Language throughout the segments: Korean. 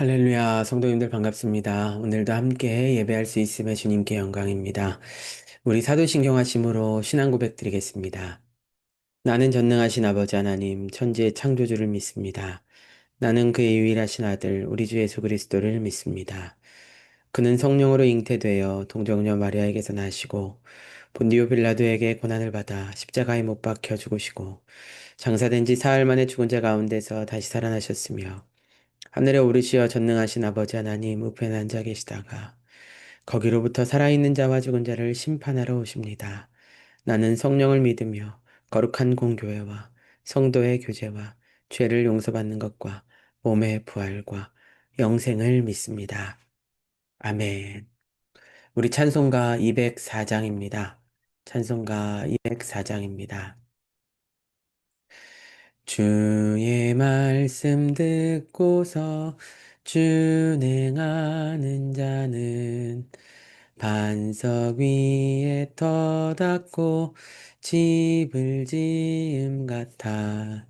할렐루야, 성도님들 반갑습니다. 오늘도 함께 예배할 수 있음에 주님께 영광입니다. 우리 사도신경 하심으로 신앙 고백 드리겠습니다. 나는 전능하신 아버지 하나님, 천지의 창조주를 믿습니다. 나는 그의 유일하신 아들, 우리 주 예수 그리스도를 믿습니다. 그는 성령으로 잉태되어 동정녀 마리아에게서 나시고 본디오 빌라도에게 고난을 받아 십자가에 못 박혀 죽으시고 장사된 지 사흘 만에 죽은 자 가운데서 다시 살아나셨으며 하늘에 오르시어 전능하신 아버지 하나님 우편에 앉아 계시다가 거기로부터 살아있는 자와 죽은 자를 심판하러 오십니다. 나는 성령을 믿으며 거룩한 공교회와 성도의 교제와 죄를 용서받는 것과 몸의 부활과 영생을 믿습니다. 아멘. 우리 찬송가 204장입니다. 찬송가 204장입니다. 주의 말씀 듣고서 준행하는 자는 반석 위에 터닫고 집을 지음 같아.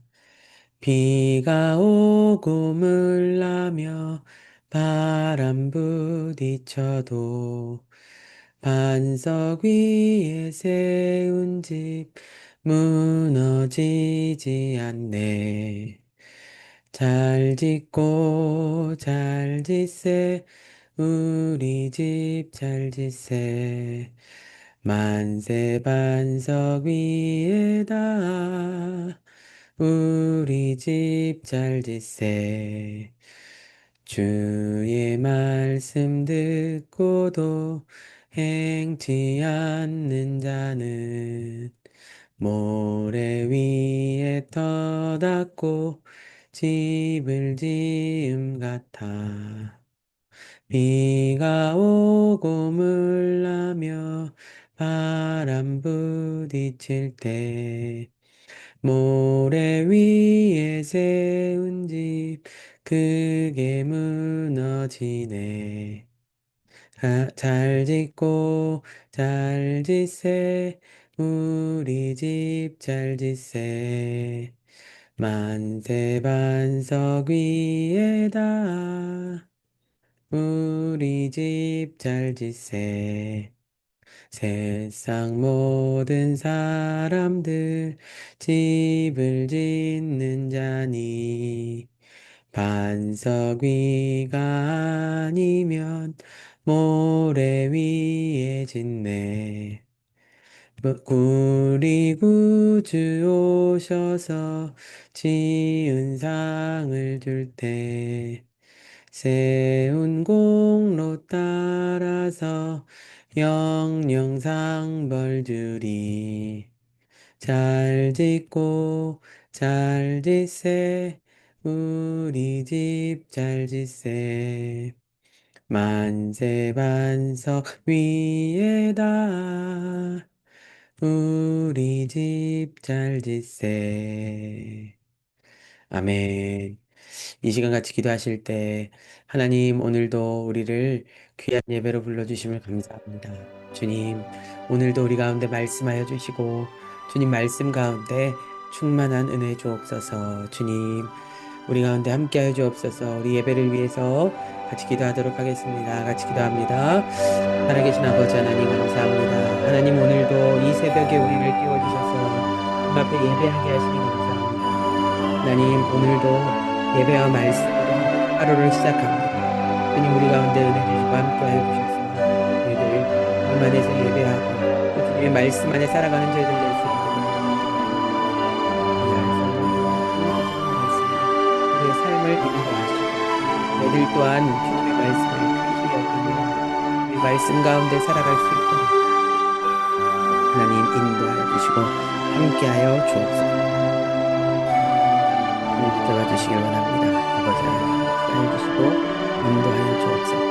비가 오고 물나며 바람 부딪혀도 반석 위에 세운 집 무너지지 않네. 잘 짓고 잘 짓세 우리 집 잘 짓세 만세 반석 위에다 우리 집 잘 짓세 주의 말씀 듣고도 행치 않는 자는 모래 위에 터닫고 집을 지음 같아. 비가 오고 물나며 바람 부딪힐 때 모래 위에 세운 집 크게 무너지네. 잘 짓고 잘 짓세 우리 집 잘 짓세 만세 반석 위에다 우리 집 잘 짓세 세상 모든 사람들 집을 짓는 자니 반석 위가 아니면 모래 위에 짓네. 우리 구주 오셔서 지은 상을 줄 때 세운 공로 따라서 영영상 벌 주리 잘 짓고 잘 짓세 우리 집 잘 짓세 만세 반석 위에다 우리 집 잘 짓세 아멘. 이 시간 같이 기도하실 때 하나님 오늘도 우리를 귀한 예배로 불러주심을 감사합니다. 주님, 오늘도 우리 가운데 말씀하여 주시고 주님 말씀 가운데 충만한 은혜 주옵소서. 주님, 우리 가운데 함께하여 주옵소서. 우리 예배를 위해서 같이 기도하도록 하겠습니다. 같이 기도합니다. 살아계신 아버지 하나님 감사합니다. 하나님 오늘도 이 새벽에 우리를 깨워주셔서 그 앞에 예배하게 하시니 감사합니다. 하나님 오늘도 예배와 말씀으로 하루를 시작합니다. 주님 우리 가운데 은혜 주시고 함께하여 주셔서 우리들 품 안에서 예배하고 또 주님의 말씀 안에 살아가는 저희들 될 수 있도록 우리의 삶을 인도하시고 저희들 또한 주님의 말씀을 귀히 여기며 우리 말씀 가운데 살아갈 수 있도록 하나님 인도하여 주시고 함께하여 주옵소서. 붙잡아 주시길 원합니다. 아버지 하나님 붙잡아 주시고 인도하여 주옵소서.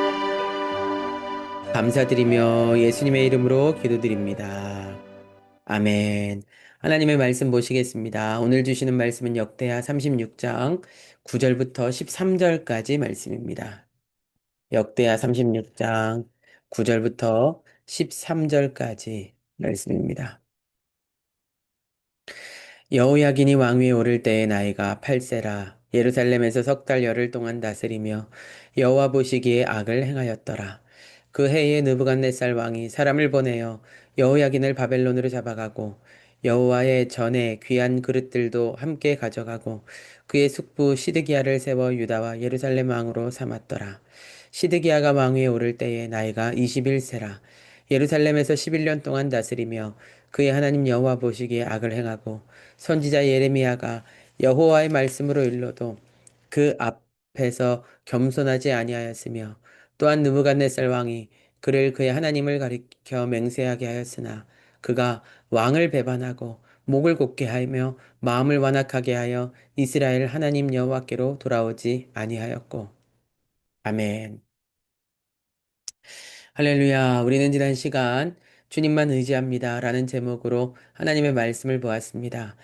감사드리며 예수님의 이름으로 기도드립니다. 아멘. 하나님의 말씀 보시겠습니다. 오늘 주시는 말씀은 역대하 36장 9절부터 13절까지 말씀입니다. 역대하 36장 9절부터 13절까지 말씀입니다. 여호야긴이 왕위에 오를 때의 나이가 8세라. 예루살렘에서 석 달 열흘 동안 다스리며 여호와 보시기에 악을 행하였더라. 그 해에 느부갓네살 왕이 사람을 보내어 여호야긴을 바벨론으로 잡아가고 여호와의 전에 귀한 그릇들도 함께 가져가고 그의 숙부 시드기야를 세워 유다와 예루살렘 왕으로 삼았더라. 시드기야가 왕위에 오를 때에 나이가 21세라. 예루살렘에서 11년 동안 다스리며 그의 하나님 여호와 보시기에 악을 행하고 선지자 예레미야가 여호와의 말씀으로 일러도 그 앞에서 겸손하지 아니하였으며 또한 느부갓네살 왕이 그를 그의 하나님을 가리켜 맹세하게 하였으나 그가 왕을 배반하고 목을 곧게 하며 마음을 완악하게 하여 이스라엘 하나님 여호와께로 돌아오지 아니하였고. 아멘. 할렐루야. 우리는 지난 시간 주님만 의지합니다. 라는 제목으로 하나님의 말씀을 보았습니다.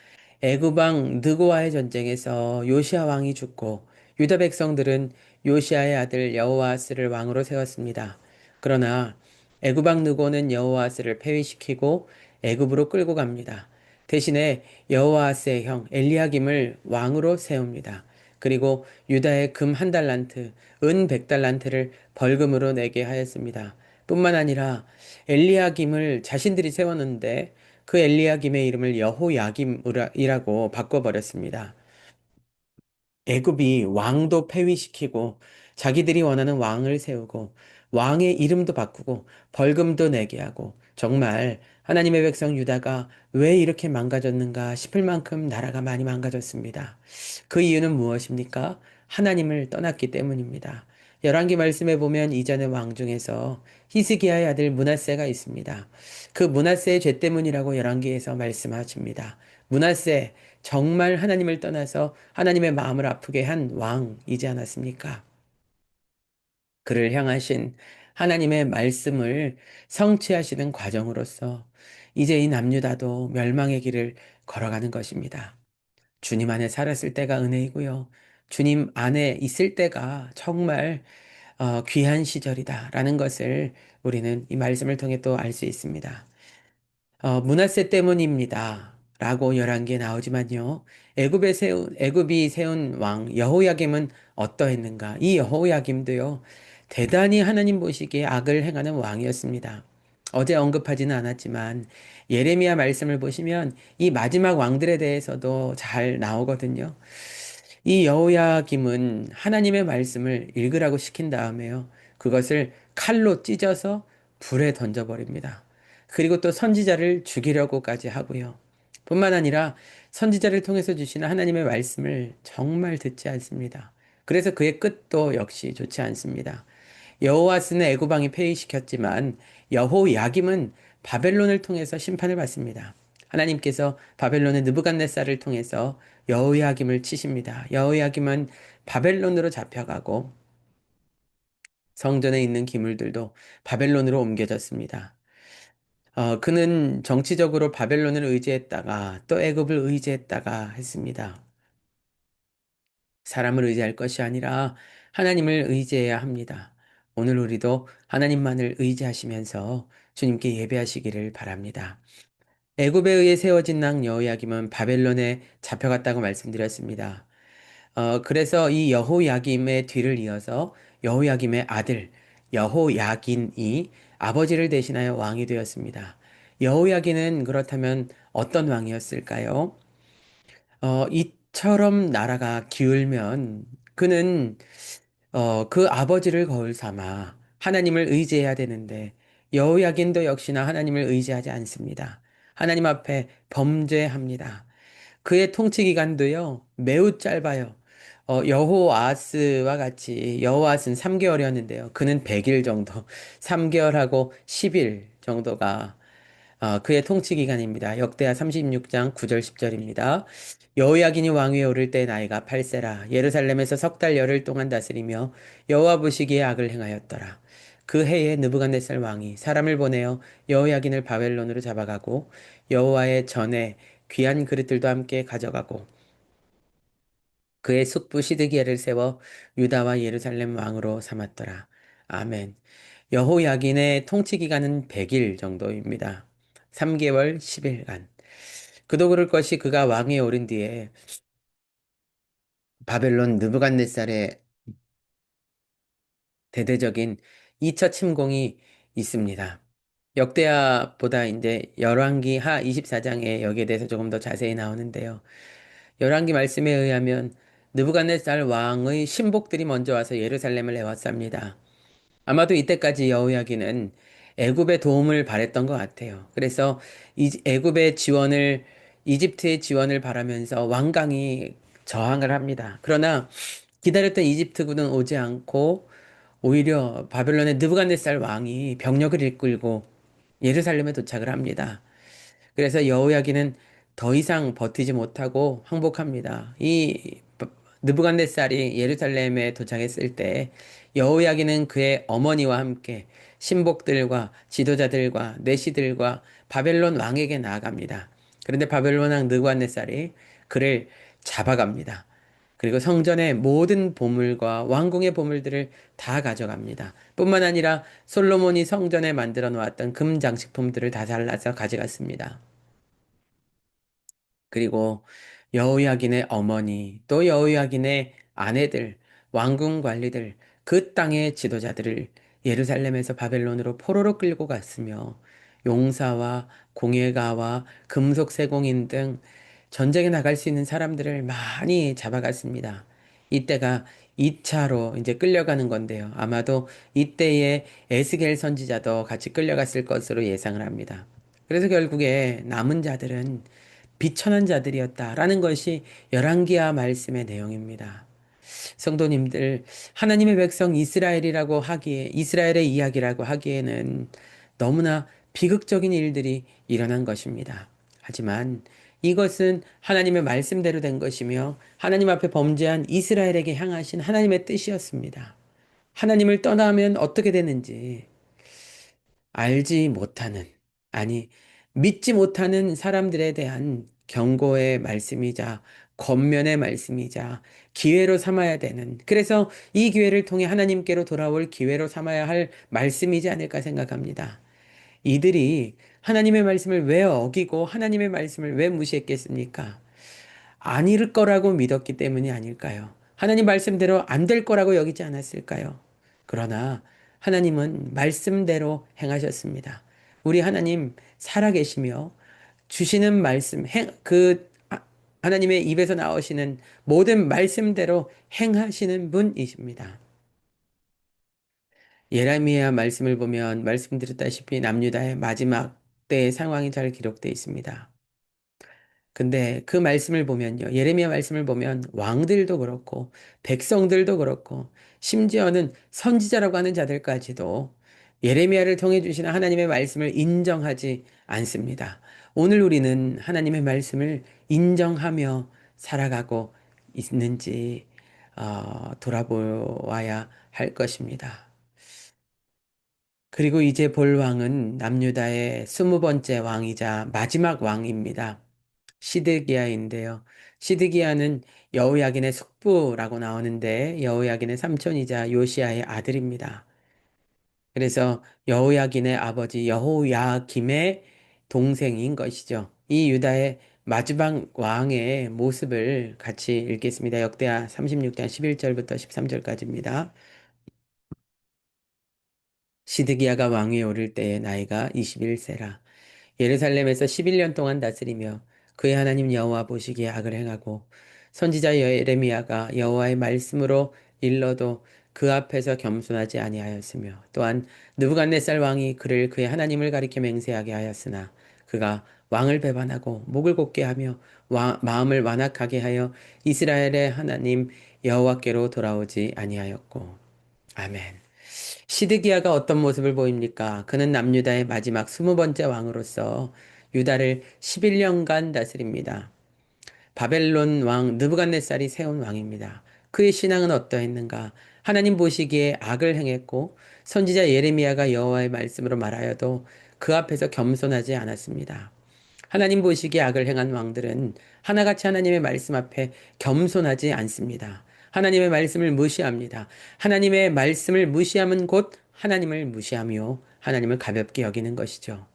애굽 왕 느고와의 전쟁에서 요시아 왕이 죽고 유다 백성들은 요시아의 아들 여호아스를 왕으로 세웠습니다. 그러나 애굽 왕 느고는 여호아스를 폐위시키고 애굽으로 끌고 갑니다. 대신에 여호아스의 형 엘리야김을 왕으로 세웁니다. 그리고 유다의 금 한 달란트, 은 100달란트를 벌금으로 내게 하였습니다. 뿐만 아니라 엘리야김을 자신들이 세웠는데 그 엘리야김의 이름을 여호야김이라고 바꿔버렸습니다. 애굽이 왕도 폐위시키고 자기들이 원하는 왕을 세우고 왕의 이름도 바꾸고 벌금도 내게 하고 정말 하나님의 백성 유다가 왜 이렇게 망가졌는가 싶을 만큼 나라가 많이 망가졌습니다. 그 이유는 무엇입니까? 하나님을 떠났기 때문입니다. 열왕기 말씀에 보면 이전의 왕 중에서 히스기야의 아들 므낫세가 있습니다. 그 므낫세의 죄 때문이라고 열왕기에서 말씀하십니다. 므낫세 정말 하나님을 떠나서 하나님의 마음을 아프게 한 왕이지 않았습니까? 그를 향하신 하나님의 말씀을 성취하시는 과정으로서 이제 이 남유다도 멸망의 길을 걸어가는 것입니다. 주님 안에 살았을 때가 은혜이고요. 주님 안에 있을 때가 정말 귀한 시절이다라는 것을 우리는 이 말씀을 통해 또 알 수 있습니다. 문화세 때문입니다. 라고 열한 개 나오지만요. 애굽이 세운 왕 여호야김은 어떠했는가? 이 여호야김도요. 대단히 하나님 보시기에 악을 행하는 왕이었습니다. 어제 언급하지는 않았지만 예레미야 말씀을 보시면 이 마지막 왕들에 대해서도 잘 나오거든요. 이 여호야김은 하나님의 말씀을 읽으라고 시킨 다음에요. 그것을 칼로 찢어서 불에 던져버립니다. 그리고 또 선지자를 죽이려고까지 하고요. 뿐만 아니라 선지자를 통해서 주시는 하나님의 말씀을 정말 듣지 않습니다. 그래서 그의 끝도 역시 좋지 않습니다. 여호와스는 애굽 왕이 폐위시켰지만 여호야김은 바벨론을 통해서 심판을 받습니다. 하나님께서 바벨론의 느부갓네살을 통해서 여호야김을 치십니다. 여호야김은 바벨론으로 잡혀가고 성전에 있는 기물들도 바벨론으로 옮겨졌습니다. 그는 정치적으로 바벨론을 의지했다가 또 애굽을 의지했다가 했습니다. 사람을 의지할 것이 아니라 하나님을 의지해야 합니다. 오늘 우리도 하나님만을 의지하시면서 주님께 예배하시기를 바랍니다. 애굽에 의해 세워진 왕 여호야김은 바벨론에 잡혀갔다고 말씀드렸습니다. 그래서 이 여호야김의 뒤를 이어서 여호야김의 아들 여호야긴이 아버지를 대신하여 왕이 되었습니다. 여호야긴은 그렇다면 어떤 왕이었을까요? 이처럼 나라가 기울면 그는 그 아버지를 거울 삼아 하나님을 의지해야 되는데 여호야긴도 역시나 하나님을 의지하지 않습니다. 하나님 앞에 범죄합니다. 그의 통치 기간도요, 매우 짧아요. 여호아스와 같이, 여호아스는 3개월이었는데요. 그는 100일 정도, 3개월하고 10일 정도가 그의 통치 기간입니다. 역대하 36장 9절 10절입니다. 여호야긴이 왕위에 오를 때 나이가 8세라 예루살렘에서 석 달 열흘 동안 다스리며 여호와 보시기에 악을 행하였더라. 그 해에 느부갓네살 왕이 사람을 보내어 여호야긴을 바벨론으로 잡아가고 여호와의 전에 귀한 그릇들도 함께 가져가고 그의 숙부 시드기야를 세워 유다와 예루살렘 왕으로 삼았더라. 아멘. 여호야긴의 통치 기간은 100일 정도입니다. 3개월 10일간. 그도 그럴 것이 그가 왕위에 오른 뒤에 바벨론 느부갓네살의 대대적인 2차 침공이 있습니다. 역대하보다 이제 열왕기 하 24장에 여기에 대해서 조금 더 자세히 나오는데요. 열왕기 말씀에 의하면 느부갓네살 왕의 신복들이 먼저 와서 예루살렘을 에워쌉니다. 아마도 이때까지 여호야기는 애굽의 도움을 바랬던 것 같아요. 그래서 애굽의 지원을 이집트의 지원을 바라면서 완강히 저항을 합니다. 그러나 기다렸던 이집트군은 오지 않고 오히려 바벨론의 느부갓네살 왕이 병력을 이끌고 예루살렘에 도착을 합니다. 그래서 여호야기는 더 이상 버티지 못하고 항복합니다. 이 느부갓네살이 예루살렘에 도착했을 때 여호야기는 그의 어머니와 함께 신복들과 지도자들과 내시들과 바벨론 왕에게 나아갑니다. 그런데 바벨론 왕 느부갓네살이 그를 잡아갑니다. 그리고 성전의 모든 보물과 왕궁의 보물들을 다 가져갑니다. 뿐만 아니라 솔로몬이 성전에 만들어 놓았던 금 장식품들을 다 잘라서 가져갔습니다. 그리고 여호야긴의 어머니, 또 여호야긴의 아내들, 왕궁 관리들, 그 땅의 지도자들을 예루살렘에서 바벨론으로 포로로 끌고 갔으며 용사와 공예가와 금속 세공인 등 전쟁에 나갈 수 있는 사람들을 많이 잡아갔습니다. 이때가 2차로 이제 끌려가는 건데요. 아마도 이때에 에스겔 선지자도 같이 끌려갔을 것으로 예상을 합니다. 그래서 결국에 남은 자들은 비천한 자들이었다라는 것이 열왕기하 말씀의 내용입니다. 성도님들, 하나님의 백성 이스라엘이라고 하기에, 이스라엘의 이야기라고 하기에는 너무나 비극적인 일들이 일어난 것입니다. 하지만 이것은 하나님의 말씀대로 된 것이며 하나님 앞에 범죄한 이스라엘에게 향하신 하나님의 뜻이었습니다. 하나님을 떠나면 어떻게 되는지, 알지 못하는, 아니, 믿지 못하는 사람들에 대한 경고의 말씀이자, 권면의 말씀이자, 기회로 삼아야 되는, 그래서 이 기회를 통해 하나님께로 돌아올 기회로 삼아야 할 말씀이지 않을까 생각합니다. 이들이 하나님의 말씀을 왜 어기고 하나님의 말씀을 왜 무시했겠습니까? 아닐 거라고 믿었기 때문이 아닐까요? 하나님 말씀대로 안 될 거라고 여기지 않았을까요? 그러나 하나님은 말씀대로 행하셨습니다. 우리 하나님 살아계시며 주시는 말씀, 하나님의 입에서 나오시는 모든 말씀대로 행하시는 분이십니다. 예레미야 말씀을 보면 말씀드렸다시피 남유다의 마지막 때의 상황이 잘 기록되어 있습니다. 근데 그 말씀을 보면요. 예레미야 말씀을 보면 왕들도 그렇고 백성들도 그렇고 심지어는 선지자라고 하는 자들까지도 예레미야를 통해 주시는 하나님의 말씀을 인정하지 않습니다. 오늘 우리는 하나님의 말씀을 인정하며 살아가고 있는지 돌아보아야 할 것입니다. 그리고 이제 볼 왕은 남유다의 20번째 왕이자 마지막 왕입니다. 시드기야인데요. 시드기야는 여호야긴의 숙부라고 나오는데 여호야긴의 삼촌이자 요시야의 아들입니다. 그래서 여호야긴의 아버지 여호야김의 동생인 것이죠. 이 유다의 마지막 왕의 모습을 같이 읽겠습니다. 역대하 36장 11절부터 13절까지입니다. 시드기야가 왕위에 오를 때의 나이가 21세라. 예루살렘에서 11년 동안 다스리며 그의 하나님 여호와 보시기에 악을 행하고 선지자 예레미야가 여호와의 말씀으로 일러도 그 앞에서 겸손하지 아니하였으며 또한 느부갓네살 왕이 그를 그의 하나님을 가리켜 맹세하게 하였으나 그가 왕을 배반하고 목을 곧게 하며 마음을 완악하게 하여 이스라엘의 하나님 여호와께로 돌아오지 아니하였고 아멘. 시드기야가 어떤 모습을 보입니까? 그는 남유다의 마지막 20번째 왕으로서 유다를 11년간 다스립니다. 바벨론 왕 느부갓네살이 세운 왕입니다. 그의 신앙은 어떠했는가? 하나님 보시기에 악을 행했고 선지자 예레미야가 여호와의 말씀으로 말하여도 그 앞에서 겸손하지 않았습니다. 하나님 보시기에 악을 행한 왕들은 하나같이 하나님의 말씀 앞에 겸손하지 않습니다. 하나님의 말씀을 무시합니다. 하나님의 말씀을 무시함은 곧 하나님을 무시하며 하나님을 가볍게 여기는 것이죠.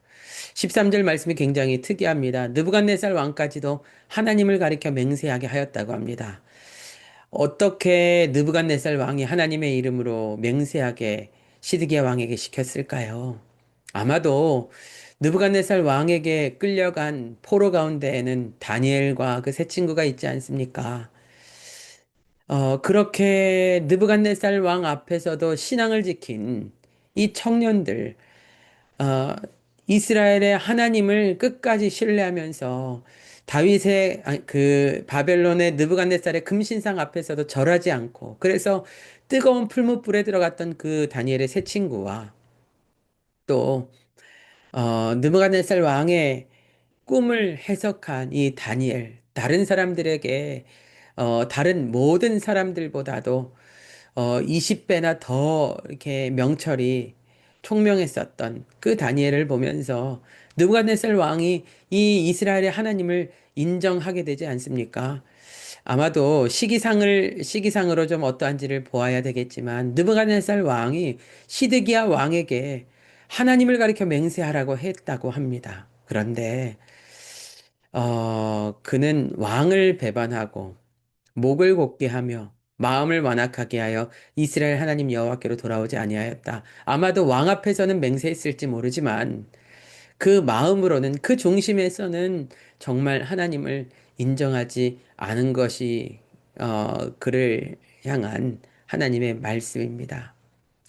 13절 말씀이 굉장히 특이합니다. 느부갓네살 왕까지도 하나님을 가리켜 맹세하게 하였다고 합니다. 어떻게 느부갓네살 왕이 하나님의 이름으로 맹세하게 시드기야 왕에게 시켰을까요? 아마도 느부갓네살 왕에게 끌려간 포로 가운데에는 다니엘과 그 세 친구가 있지 않습니까? 그렇게 느부갓네살 왕 앞에서도 신앙을 지킨 이 청년들, 어, 이스라엘의 하나님을 끝까지 신뢰하면서 다윗의 그 바벨론의 느부갓네살의 금신상 앞에서도 절하지 않고 그래서 뜨거운 풀무불에 들어갔던 그 다니엘의 세 친구와 또 느부갓네살 왕의 꿈을 해석한 이 다니엘 다른 사람들에게 다른 모든 사람들보다도 20배나 더 이렇게 명철이 총명했었던 그 다니엘을 보면서 느부갓네살 왕이 이 이스라엘의 하나님을 인정하게 되지 않습니까? 아마도 시기상으로 좀 어떠한지를 보아야 되겠지만 느부갓네살 왕이 시드기야 왕에게 하나님을 가리켜 맹세하라고 했다고 합니다. 그런데 그는 왕을 배반하고 목을 곧게 하며 마음을 완악하게 하여 이스라엘 하나님 여호와께로 돌아오지 아니하였다. 아마도 왕 앞에서는 맹세했을지 모르지만 그 마음으로는 그 중심에서는 정말 하나님을 인정하지 않은 것이 그를 향한 하나님의 말씀입니다.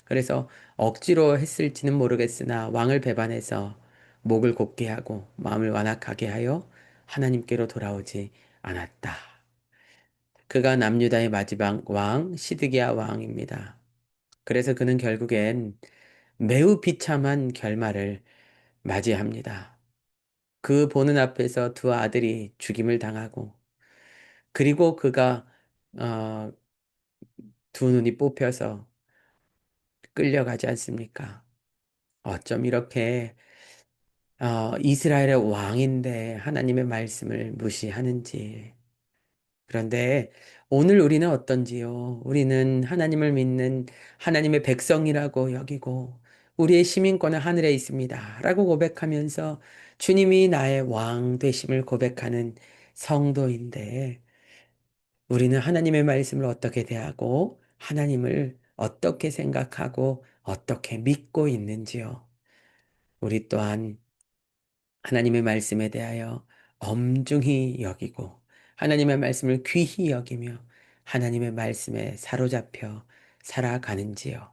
그래서 억지로 했을지는 모르겠으나 왕을 배반해서 목을 곧게 하고 마음을 완악하게 하여 하나님께로 돌아오지 않았다. 그가 남유다의 마지막 왕 시드기야 왕입니다. 그래서 그는 결국엔 매우 비참한 결말을 맞이합니다. 그 보는 앞에서 두 아들이 죽임을 당하고 그리고 그가 어, 두 눈이 뽑혀서 끌려가지 않습니까? 어쩜 이렇게 이스라엘의 왕인데 하나님의 말씀을 무시하는지. 그런데 오늘 우리는 어떤지요? 우리는 하나님을 믿는 하나님의 백성이라고 여기고 우리의 시민권은 하늘에 있습니다. 라고 고백하면서 주님이 나의 왕 되심을 고백하는 성도인데 우리는 하나님의 말씀을 어떻게 대하고 하나님을 어떻게 생각하고 어떻게 믿고 있는지요? 우리 또한 하나님의 말씀에 대하여 엄중히 여기고 하나님의 말씀을 귀히 여기며 하나님의 말씀에 사로잡혀 살아가는지요.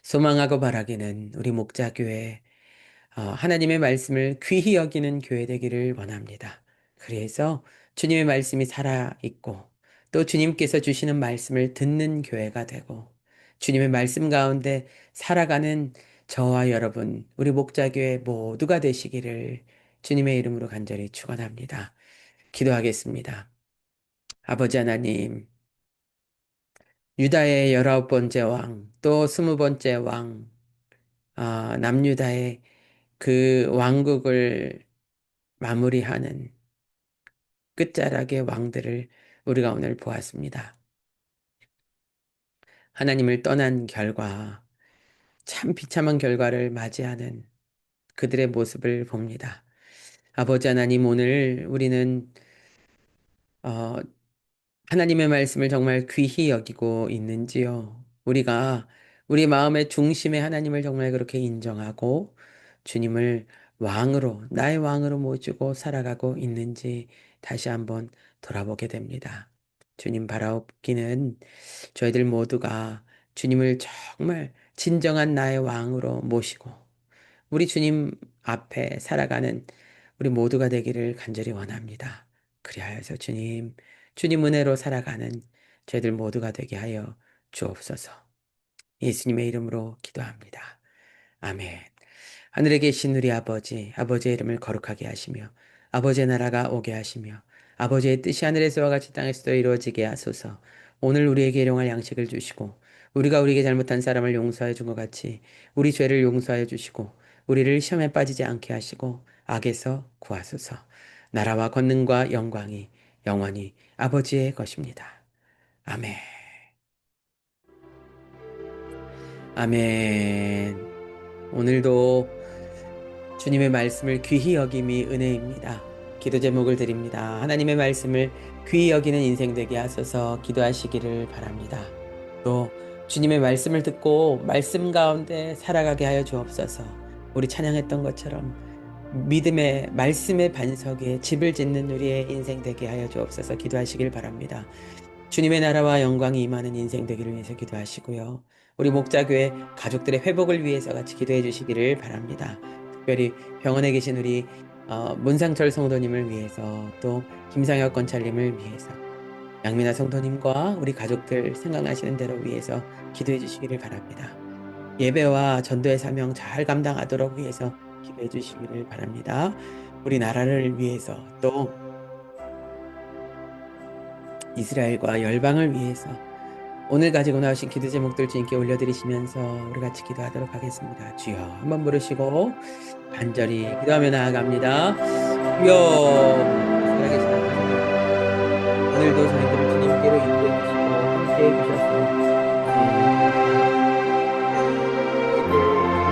소망하고 바라기는 우리 목자교회 하나님의 말씀을 귀히 여기는 교회 되기를 원합니다. 그래서 주님의 말씀이 살아있고 또 주님께서 주시는 말씀을 듣는 교회가 되고 주님의 말씀 가운데 살아가는 저와 여러분, 우리 목자교회 모두가 되시기를 주님의 이름으로 간절히 축원합니다. 기도하겠습니다. 아버지 하나님, 유다의 19번째 왕, 또 20번째 왕, 남유다의 그 왕국을 마무리하는 끝자락의 왕들을 우리가 오늘 보았습니다. 하나님을 떠난 결과, 참 비참한 결과를 맞이하는 그들의 모습을 봅니다. 아버지 하나님, 오늘 우리는 어, 하나님의 말씀을 정말 귀히 여기고 있는지요? 우리가 우리 마음의 중심에 하나님을 정말 그렇게 인정하고 주님을 왕으로, 나의 왕으로 모시고 살아가고 있는지 다시 한번 돌아보게 됩니다. 주님 바라옵기는 저희들 모두가 주님을 정말 진정한 나의 왕으로 모시고 우리 주님 앞에 살아가는 우리 모두가 되기를 간절히 원합니다. 그리하여서 주님 은혜로 살아가는 저희들 모두가 되게 하여 주옵소서. 예수님의 이름으로 기도합니다. 아멘. 하늘에 계신 우리 아버지, 아버지의 이름을 거룩하게 하시며, 아버지의 나라가 오게 하시며, 아버지의 뜻이 하늘에서와 같이 땅에서도 이루어지게 하소서. 오늘 우리에게 일용할 양식을 주시고, 우리가 우리에게 잘못한 사람을 용서해 준 것 같이, 우리 죄를 용서해 주시고, 우리를 시험에 빠지지 않게 하시고, 악에서 구하소서. 나라와 권능과 영광이 영원히 아버지의 것입니다. 아멘. 아멘. 오늘도 주님의 말씀을 귀히 여김이 은혜입니다. 기도 제목을 드립니다. 하나님의 말씀을 귀히 여기는 인생 되게 하소서 기도하시기를 바랍니다. 또 주님의 말씀을 듣고 말씀 가운데 살아가게 하여 주옵소서. 우리 찬양했던 것처럼 믿음의 말씀의 반석에 집을 짓는 우리의 인생 되게 하여 주옵소서 기도하시길 바랍니다. 주님의 나라와 영광이 임하는 인생 되기를 위해서 기도하시고요. 우리 목자교회 가족들의 회복을 위해서 같이 기도해 주시기를 바랍니다. 특별히 병원에 계신 우리 문상철 성도님을 위해서 또 김상혁 권찰님을 위해서 양민아 성도님과 우리 가족들 생각나시는 대로 위해서 기도해 주시기를 바랍니다. 예배와 전도의 사명 잘 감당하도록 위해서 기도해 주시기를 바랍니다. 우리 나라를 위해서 또 이스라엘과 열방을 위해서 오늘 가지고 나오신 기도 제목들 주님께 올려드리시면서 우리 같이 기도하도록 하겠습니다. 주여 한번 부르시고 간절히 기도하며 나아갑니다. 주여 살아계신 아버지 오늘도 저희들을 주님께로 인도해 주시고 함께해 주셔서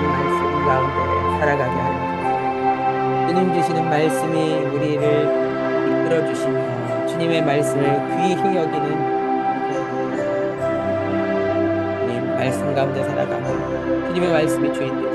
말씀 가운데 살아가게 하여 주님 주시는 말씀이 우리를 이끌어 주시며 주님의 말씀을 귀히 여기는 주님 말씀 가운데 살아가며 주님의 말씀이 주인 되시고